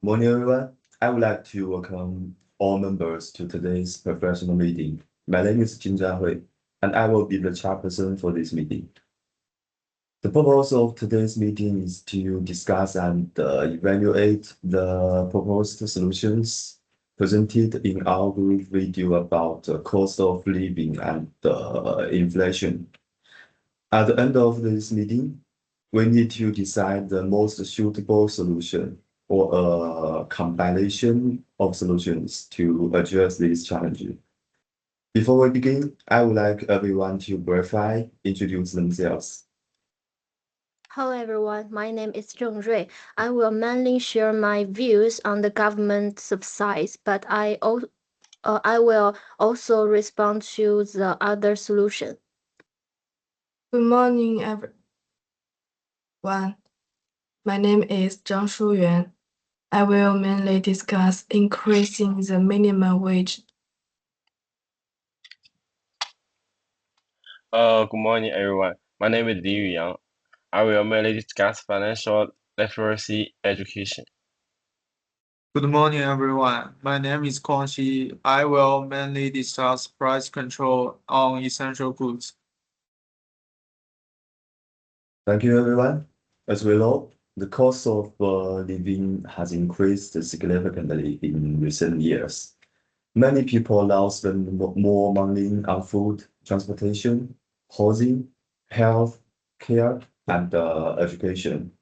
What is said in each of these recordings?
Morning, everyone. I would like to welcome all members to today's professional meeting. My name is Jin Zhanhui, and I will be the chairperson for this meeting. The purpose of today's meeting is to discuss and evaluate the proposed solutions presented in our group video about the cost of living and inflation. At the end of this meeting, we need to decide the most suitable solution or a combination of solutions to address these challenges. Before we begin, I would like everyone to briefly introduce themselves. Hello everyone, my name is Zheng Rui. I will mainly share my views on the government subsidies, but I will also respond to the other solution. Good morning, everyone. My name is Zhang Shuyuan. I will mainly discuss increasing the minimum wage. Good morning, everyone. My name is Yuyang. I will mainly discuss financial literacy education. Good morning, everyone. My name is Kuang Xi. I will mainly discuss price control on essential goods. Thank you, everyone. As we know, the cost of living has increased significantly in recent years. Many people now spend more money on food, transportation, housing, health care, and education.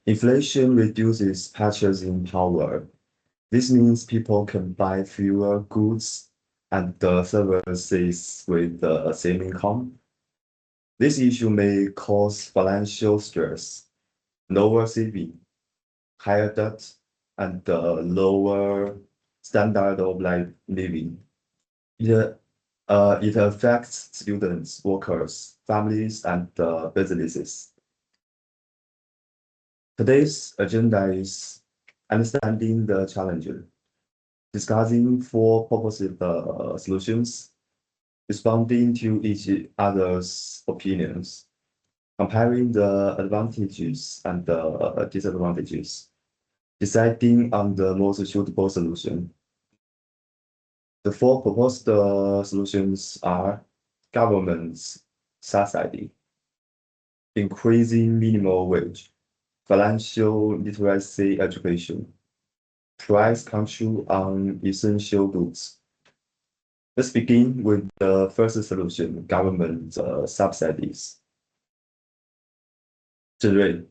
Inflation reduces purchasing power. This means people can buy fewer goods and services with the same income. This issue may cause financial stress, lower saving, higher debt, and lower standard of living. It affects students, workers, families, and businesses. Today's agenda is understanding the challenge, discussing four proposed solutions, responding to each other's opinions, comparing the advantages and the disadvantages, deciding on the most suitable solution. The four proposed solutions are government subsidy, increasing minimum wage, financial literacy education, price control on essential goods. Let's begin with the first solution, government subsidies. Zheng Rui,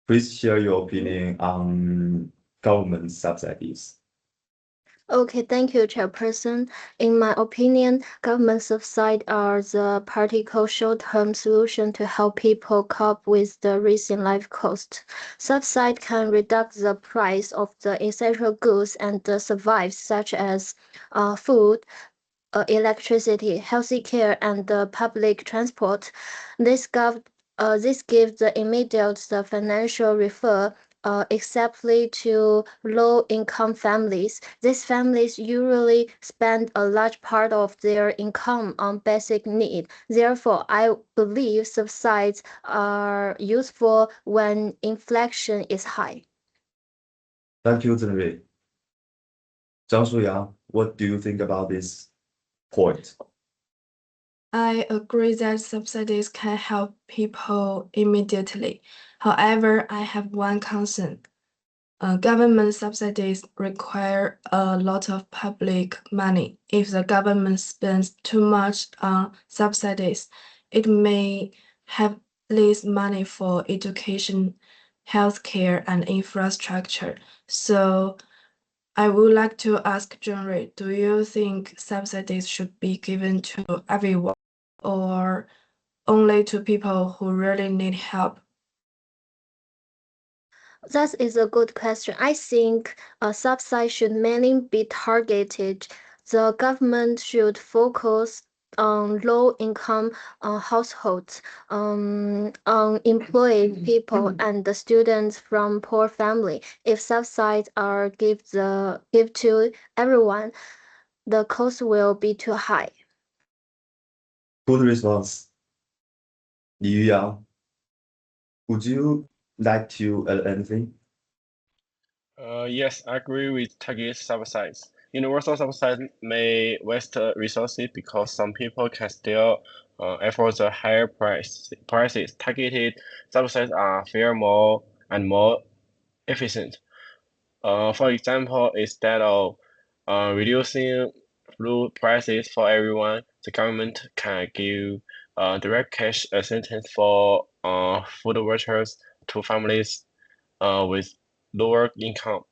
please share your opinion on government subsidies. Okay, thank you, Chairperson. In my opinion, government subsidies are the practical short-term solution to help people cope with the rising life cost. Subsidy can reduce the price of the essential goods and the survives, such as food, electricity, healthy care, and public transport. This gives the immediate financial relief, exceptly to low-income families. These families usually spend a large part of their income on basic needs. Therefore, I believe subsidies are useful when inflation is high. Thank you, Zheng Rui. Zhang Shuyuan, what do you think about this point? I agree that subsidies can help people immediately. However, I have one concern. Government subsidies require a lot of public money. If the government spends too much on subsidies, it may have less money for education, healthcare, and infrastructure. So I would like to ask Zheng Rui, do you think subsidies should be given to everyone or only to people who really need help? That is a good question. I think a subsidy should mainly be targeted. The government should focus on low-income households, unemployed people, and the students from poor family. If subsidies are give to everyone, the cost will be too high. Good response. Yuyang, would you like to add anything? Yes, I agree with target subsidies. Universal subsidies may waste resources because some people can still afford the higher prices. Targeted subsidies are fair, more and more efficient. For example, instead of reducing food prices for everyone, the government can give direct cash assistance for food vouchers to families with lower income.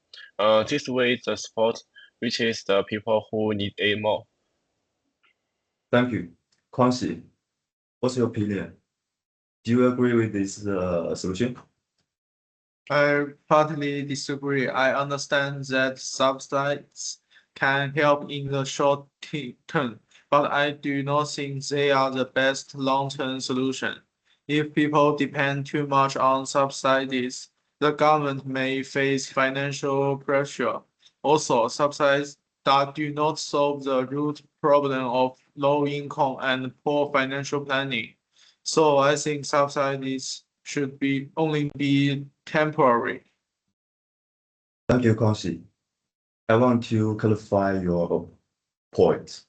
This way, the support reaches the people who need it more. Thank you. Kuang Xi, what's your opinion? Do you agree with this solution? I partly disagree. I understand that subsidies can help in the short term, but I do not think they are the best long-term solution. If people depend too much on subsidies, the government may face financial pressure. Also, subsidies that do not solve the root problem of low income and poor financial planning. So I think subsidies should be only be temporary. Thank you, Kuang Xi. I want to clarify your point.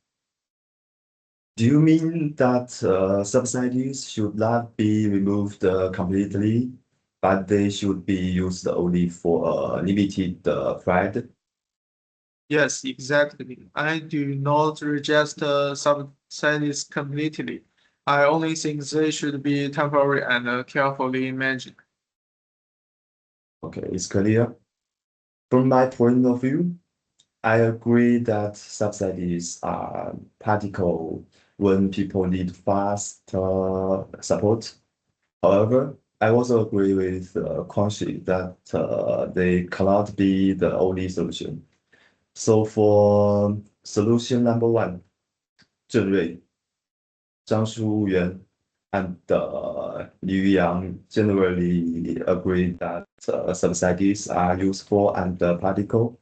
Do you mean that subsidies should not be removed completely, but they should be used only for a limited period? Yes, exactly. I do not reject subsidies completely. I only think they should be temporary and carefully managed. Okay, it's clear. From my point of view, I agree that subsidies are practical when people need fast support. However, I also agree with Kuang Xi that they cannot be the only solution. So for solution number one, Zheng Rui, Zhang Shuyuan, and Yuyang generally agree that subsidies are useful and practical,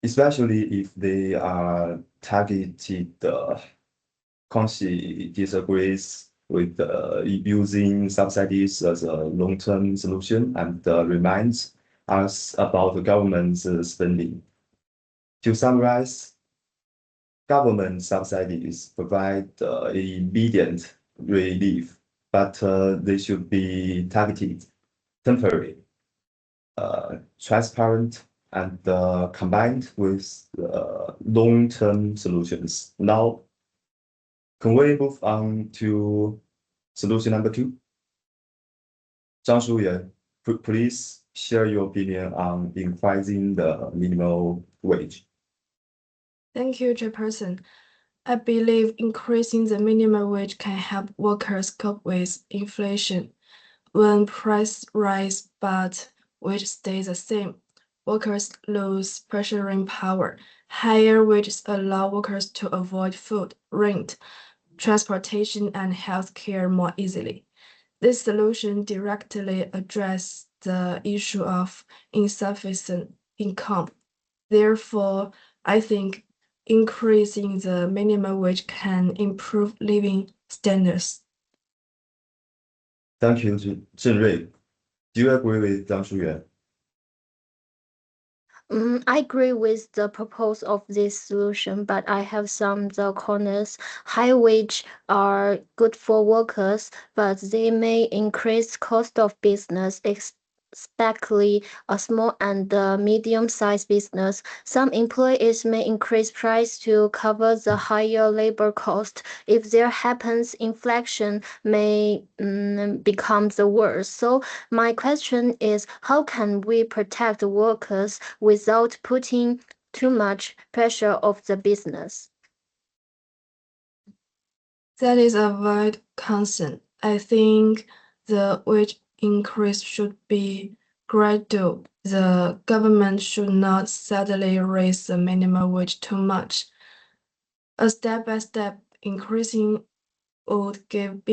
especially if they are targeted. Kuang Xi disagrees with using subsidies as a long-term solution and reminds us about the government's spending. To summarize, government subsidies provide immediate relief, but they should be targeted, temporary, transparent, and combined with long-term solutions. Now, can we move on to solution number two? Zhang Shuyuan, please share your opinion on increasing the minimum wage. Thank you, Chairperson. I believe increasing the minimum wage can help workers cope with inflation. When price rise but wage stays the same, workers lose purchasing power. Higher wages allow workers to avoid food, rent, transportation, and healthcare more easily. This solution directly addresses the issue of insufficient income. Therefore, I think increasing the minimum wage can improve living standards. Thank you, Zheng Rui. Do you agree with Zhang Shuyuan? I agree with the purpose of this solution, but I have some the corners. High wage are good for workers, but they may increase cost of business, especially a small and medium-sized business. Some employees may increase price to cover the higher labor cost. If there happens, inflation may become the worst. So my question is, how can we protect workers without putting too much pressure of the business? That is a valid concern. I think the wage increase should be gradual. The government should not suddenly raise the minimum wage too much. A step-by-step increasing would give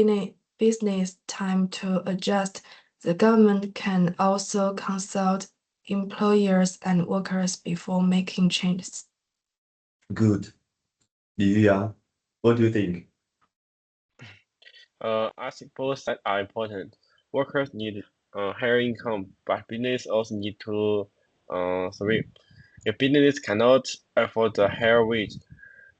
business time to adjust. The government can also consult employers and workers before making changes. Good. Yuyang, what do you think? I think both sides are important. Workers need higher income, but business also need to 3. If business cannot afford the higher wage,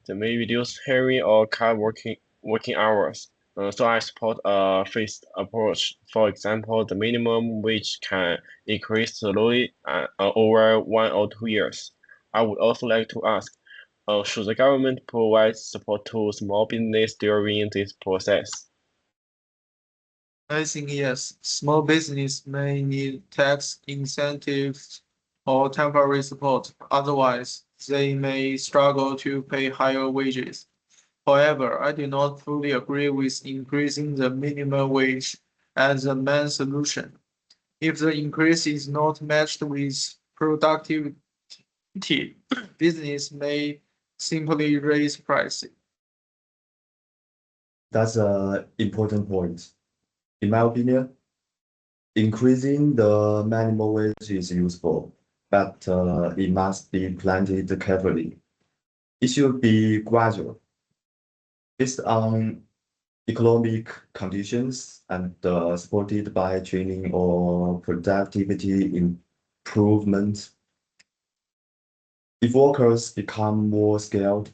they may reduce hiring or cut working hours. So I support a phased approach. For example, the minimum wage can increase slowly over 1 or 2 years. I would also like to ask, should the government provide support to small business during this process? I think yes, small business may need tax incentives or temporary support. Otherwise, they may struggle to pay higher wages. However, I do not fully agree with increasing the minimum wage as the main solution. If the increase is not matched with productivity, business may simply raise prices. That's an important point. In my opinion, increasing the minimum wage is useful, but it must be planned carefully. It should be gradual, based on economic conditions and supported by training or productivity improvement. If workers become more skilled,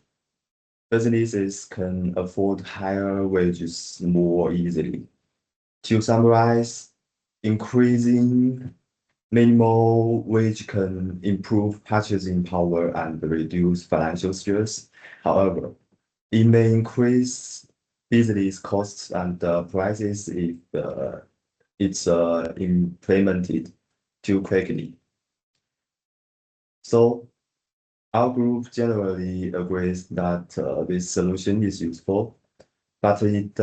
businesses can afford higher wages more easily. To summarize, increasing minimum wage can improve purchasing power and reduce financial stress. However, it may increase business costs and prices if it's implemented too quickly. So our group generally agrees that this solution is useful, but it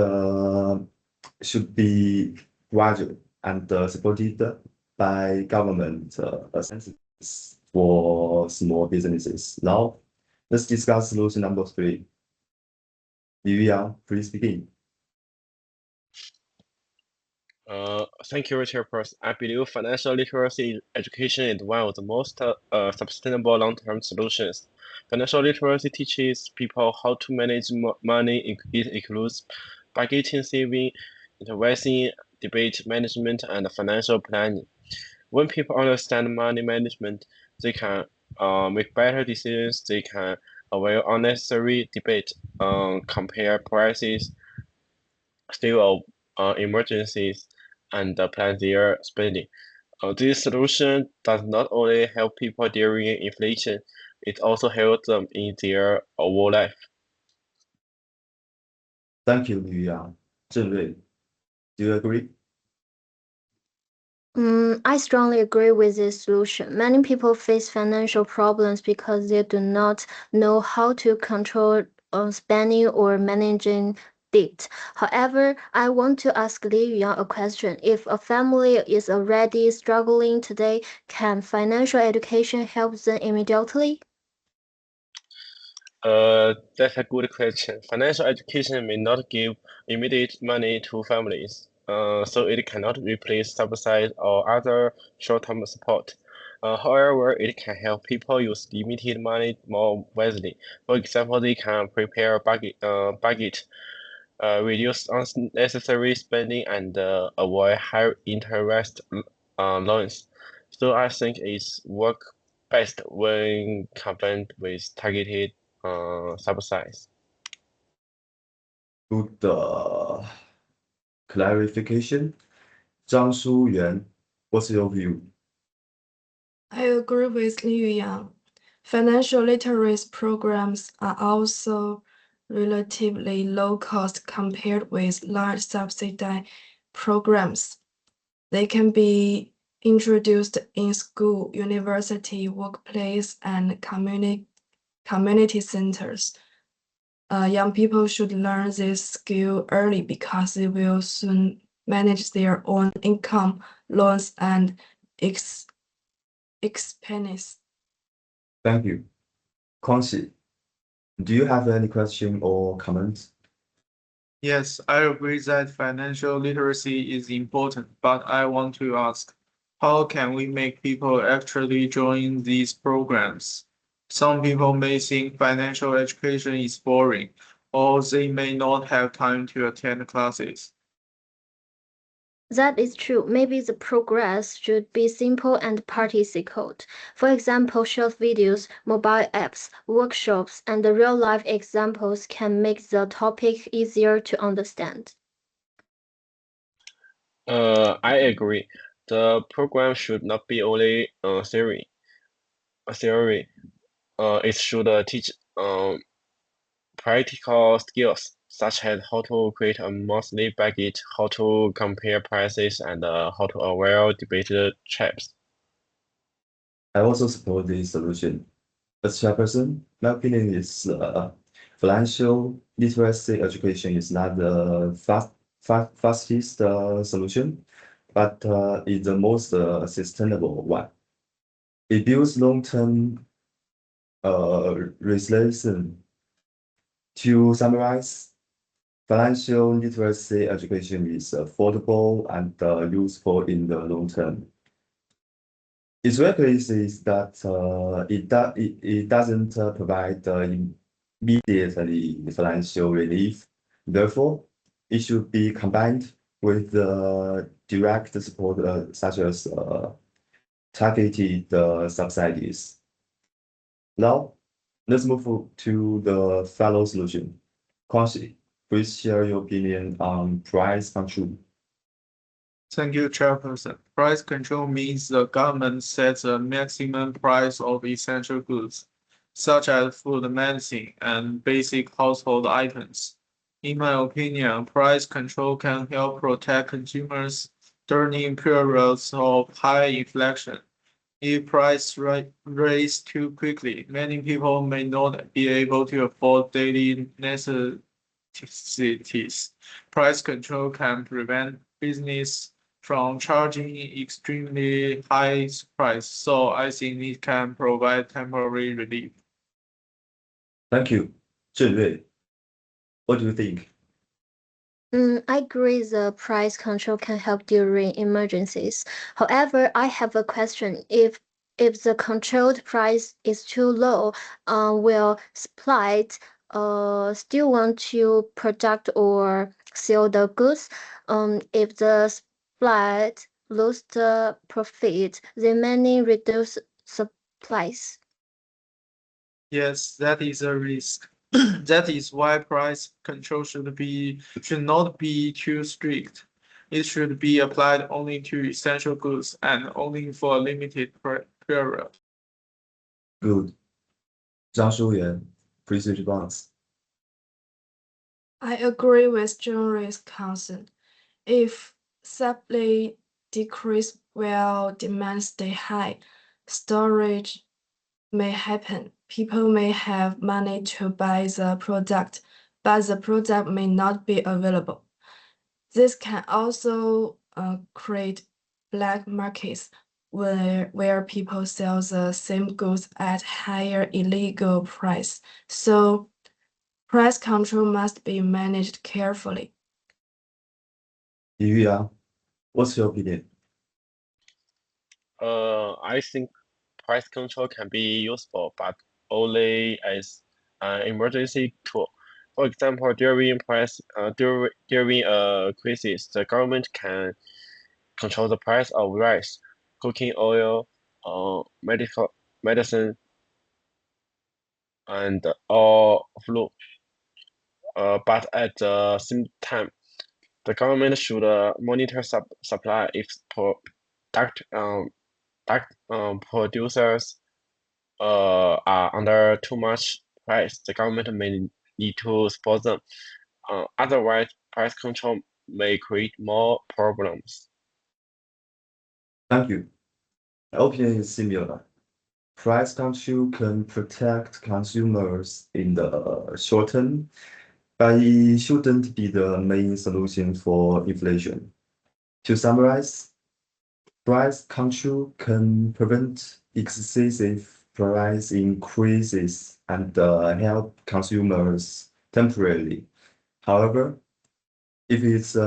should be gradual and supported by government assistance for small businesses. Now, let's discuss solution number 3. Yuyang, please begin. Thank you, Chairperson. I believe financial literacy education is one of the most sustainable long-term solutions. Financial literacy teaches people how to manage money. It includes budgeting, saving, investing, debate management, and financial planning. When people understand money management, they can make better decisions. They can avoid unnecessary debate, compare prices, save emergencies, and plan their spending. This solution does not only help people during inflation, it also helps them in their whole life. Thank you, Yuyang. Zheng Rui, do you agree? I strongly agree with this solution. Many people face financial problems because they do not know how to control spending or managing debt. However, I want to ask Li Yuyang a question. If a family is already struggling today, can financial education help them immediately? That's a good question. Financial education may not give immediate money to families, so it cannot replace subsidies or other short-term support. However, it can help people use limited money more wisely. For example, they can prepare a budget, reduce unnecessary spending, and avoid high interest loans. So I think it's work best when combined with targeted subsidies. Good clarification. Zhang Shuyuan, what's your view? I agree with Li Yuyang. Financial literacy programs are also relatively low cost compared with large subsidy programs. They can be introduced in school, university, workplace, and community centers. Young people should learn this skill early because they will soon manage their own income, loans, and expenses. Thank you. Kuang Xi, do you have any question or comments? Yes, I agree that financial literacy is important, but I want to ask, how can we make people actually join these programs? Some people may think financial education is boring, or they may not have time to attend classes. That is true. Maybe the progress should be simple and participate. For example, short videos, mobile apps, workshops, and real-life examples can make the topic easier to understand. I agree. The program should not be only theory. It should teach practical skills such as how to create a monthly budget, how to compare prices, and how to avoid debated traps. I also support this solution. As chairperson, my opinion is financial literacy education is not the fastest solution, but it's the most sustainable one. It builds long-term resilience. To summarize, financial literacy education is affordable and useful in the long term. Its weakness is that it doesn't provide immediately financial relief. Therefore, it should be combined with direct support such as targeted subsidies. Now, let's move to the fellow solution. Kuang Xi, please share your opinion on price control. Thank you, Chairperson. Price control means the government sets a maximum price of essential goods, such as food, medicine, and basic household items. In my opinion, price control can help protect consumers during periods of high inflation. If price raise too quickly, many people may not be able to afford daily necessities. Price control can prevent business from charging extremely high price, so I think it can provide temporary relief. Thank you. Zheng Rui, what do you think? I agree the price control can help during emergencies. However, I have a question. If the controlled price is too low, will suppliers still want to product or sell the goods? If the supplier lose the profit, they may reduce supplies. Yes, that is a risk. That is why price control should not be too strict. It should be applied only to essential goods and only for a limited period. Good. Zhang Shuyuan, please respond. I agree with Zheng Rui's concern. If supply decrease while demand stay high, storage may happen. People may have money to buy the product, but the product may not be available. This can also create black markets where people sell the same goods at higher illegal price. So price control must be managed carefully. Yuyang, what's your opinion? I think price control can be useful, but only as an emergency tool. For example, during a crisis, the government can control the price of rice, cooking oil, medicine, and or food. But at the same time, the government should monitor supply if product producers are under too much price. The government may need to support them. Otherwise, price control may create more problems. Thank you. My opinion is similar. Price control can protect consumers in the short term, but it shouldn't be the main solution for inflation. To summarize, price control can prevent excessive price increases and help consumers temporarily. However, if it's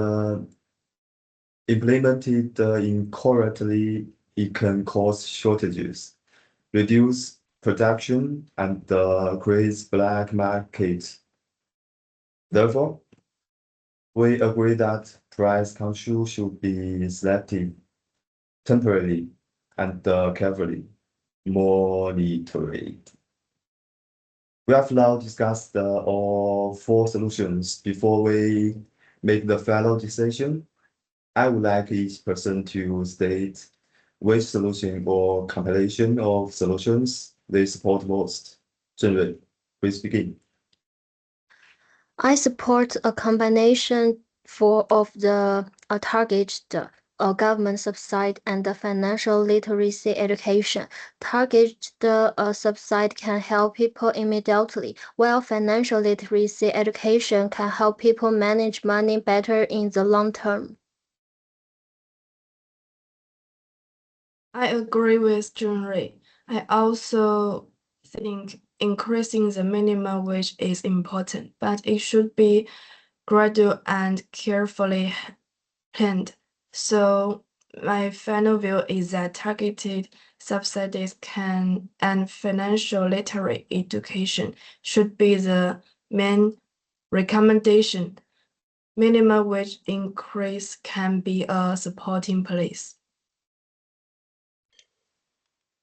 implemented incorrectly, it can cause shortages, reduce production, and create black market. Therefore, we agree that price control should be selective, temporarily, and carefully monitored. We have now discussed all four solutions. Before we make the final decision, I would like each person to state which solution or compilation of solutions they support most. Zheng Rui, please begin. I support a combination of the targeted government subsidy and the financial literacy education. Targeted subsidy can help people immediately, while financial literacy education can help people manage money better in the long term. I agree with Zheng Rui. I also think increasing the minimum wage is important, but it should be gradual and carefully planned. So my final view is that targeted subsidies and financial literate education should be the main recommendation. Minimum wage increase can be a supporting place.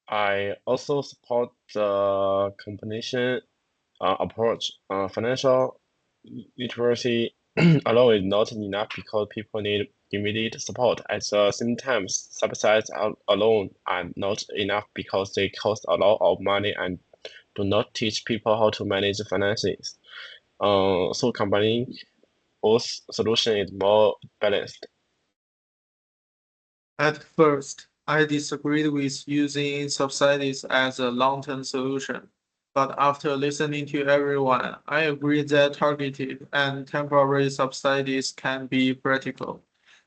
I also support the combination approach. Financial literacy alone is not enough because people need immediate support. At the same time, subsidies alone are not enough because they cost a lot of money and do not teach people how to manage finances. So combining both solutions is more balanced. At first, I disagreed with using subsidies as a long-term solution. But after listening to everyone, I agree that targeted and temporary subsidies can be practical.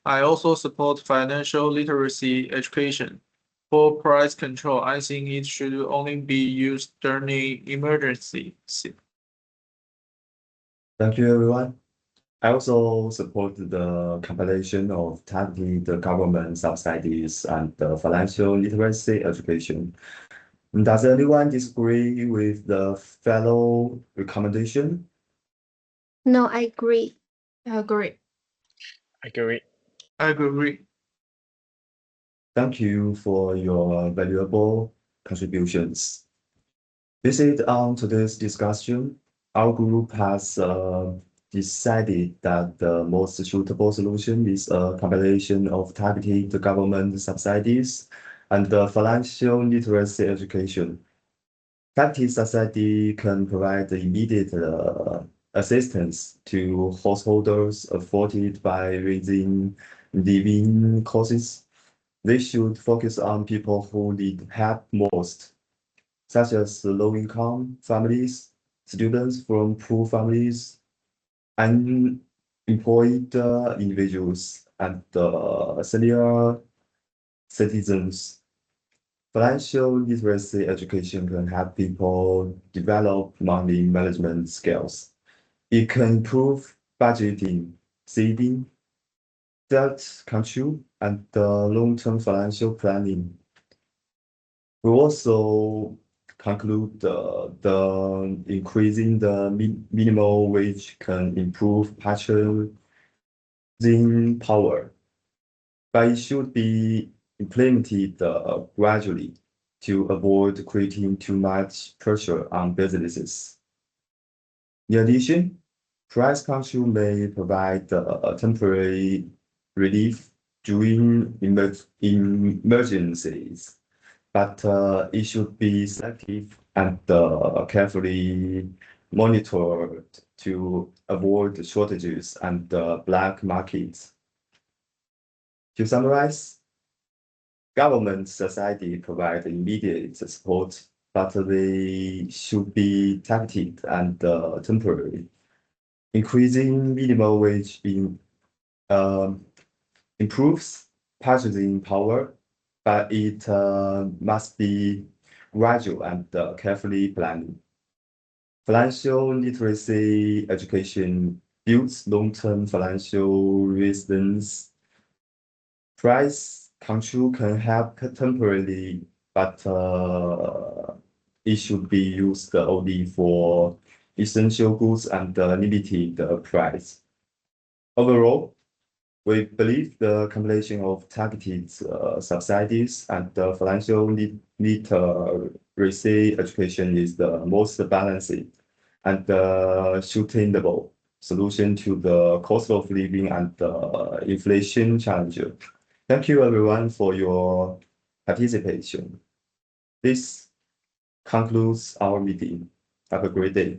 I also support financial literacy education. For price control, I think it should only be used during emergencies. Thank you, everyone. I also support the compilation of targeted government subsidies and the financial literacy education. Does anyone disagree with the fellow recommendation? No, I agree. I agree. I agree. I agree. Thank you for your valuable contributions. Based on today's discussion, our group has decided that the most suitable solution is a combination of targeted government subsidies and the financial literacy education. Targeted subsidy can provide immediate assistance to householders affected by rising living costs. They should focus on people who need help most, such as low-income families, students from poor families, unemployed individuals, and senior citizens. Financial literacy education can help people develop money management skills. It can improve budgeting, saving, debt control, and long-term financial planning. We also conclude the increasing the minimum wage can improve purchasing power, but it should be implemented gradually to avoid creating too much pressure on businesses. In addition, price control may provide temporary relief during emergencies, but it should be selective and carefully monitored to avoid shortages and black markets. To summarize, government society provide immediate support, but they should be targeted and temporary. Increasing minimum wage improves purchasing power, but it must be gradual and carefully planned. Financial literacy education builds long-term financial resilience. Price control can help temporarily, but it should be used only for essential goods and limited price. Overall, We believe the combination of targeted subsidies and the financial literacy education is the most balanced and sustainable solution to the cost of living and the inflation challenge. Thank you everyone for your participation. This concludes our meeting. Have a great day.